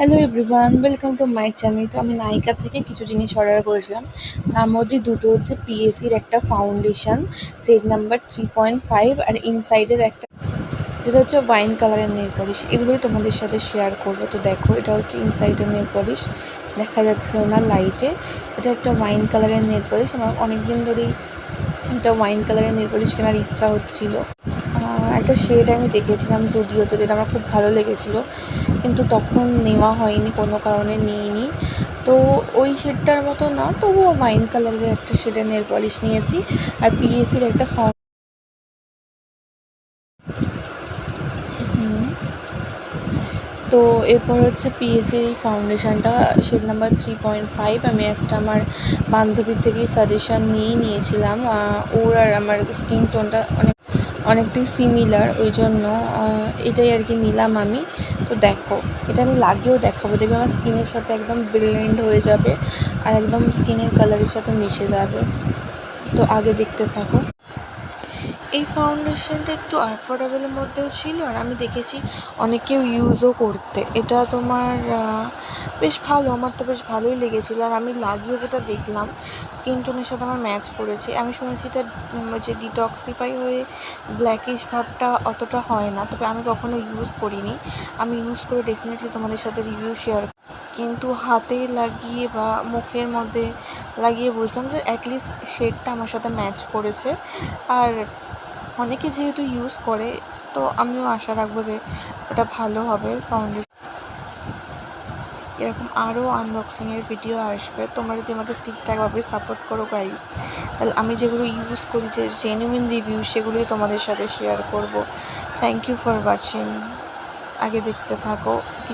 Hello everyone, welcome to my channel. তো আমি নাইকা থেকে কিছু জিনিস অর্ডার করেছিলাম। তার মধ্যে দুটো হচ্ছে পিএসির একটা ফাউন্ডেশন, শেড নাম্বার 3.5, আর ইনসাইডের একটা যেটা হচ্ছে ওয়াইন কালারের নেল পলিশ। এগুলোই তোমাদের সাথে শেয়ার করবো। তো দেখো, এটা হচ্ছে ইনসাইডের নেল পলিশ, দেখা যাচ্ছিল না লাইটে। এটা একটা ওয়াইন কালারের নেল পলিশ। আমার অনেক দিন ধরেই এটা ওয়াইন কালারের নেল পলিশ কেনার ইচ্ছা হচ্ছিল। একটা শেড আমি দেখেছিলাম জুডিওতে, যেটা আমার খুব ভালো লেগেছিলো, কিন্তু তখন নেওয়া হয়নি, কোনো কারণে নিইনি। তো ওই শেডটার মতো না, তবুও ওয়াইন কালারের একটা শেডের নেল পলিশ নিয়েছি, আর পিএসির একটা তো এরপর হচ্ছে পিএসসি ফাউন্ডেশনটা শেড নাম্বার 3.5। আমি একটা আমার বান্ধবীর থেকেই সাজেশান নিয়েছিলাম। ওর আর আমার স্কিন টোনটা অনেকটাই সিমিলার, ওই জন্য এটাই আর কি নিলাম আমি। তো দেখো, এটা আমি লাগিয়েও দেখাবো, দেখবে আমার স্কিনের সাথে একদম ব্লেন্ড হয়ে যাবে আর একদম স্কিনের কালারের সাথে মিশে যাবে। তো আগে দেখতে থাকো। এই ফাউন্ডেশনটা একটু অ্যাফোর্ডেবলের মধ্যেও ছিল, আর আমি দেখেছি অনেকেও ইউজও করতে। এটা তোমার বেশ ভালো, আমার তো বেশ ভালোই লেগেছিলো। আর আমি লাগিয়ে যেটা দেখলাম, স্কিন টোনের সাথে আমার ম্যাচ করেছে। আমি শুনেছি এটা যে ডিটক্সিফাই হয়ে ব্ল্যাকিশ ভাবটা অতটা হয় না, তবে আমি কখনো ইউজ করিনি। আমি ইউজ করে ডেফিনেটলি তোমাদের সাথে রিভিউ শেয়ার, কিন্তু হাতে লাগিয়ে বা মুখের মধ্যে লাগিয়ে বুঝলাম যে অ্যাটলিস্ট শেডটা আমার সাথে ম্যাচ করেছে। আর অনেকে যেহেতু ইউজ করে, তো আমিও আশা রাখবো যে ওটা ভালো হবে ফাউন্ডেশন। এরকম আরও আনবক্সিংয়ের ভিডিও আসবে। তোমরা যদি আমাকে ঠিকঠাকভাবে সাপোর্ট করো গাইস, তাহলে আমি যেগুলো ইউজ করি, যে জেনুইন রিভিউ, সেগুলোই তোমাদের সাথে শেয়ার করব। Thank you for watching. আগে দেখতে থাকো কি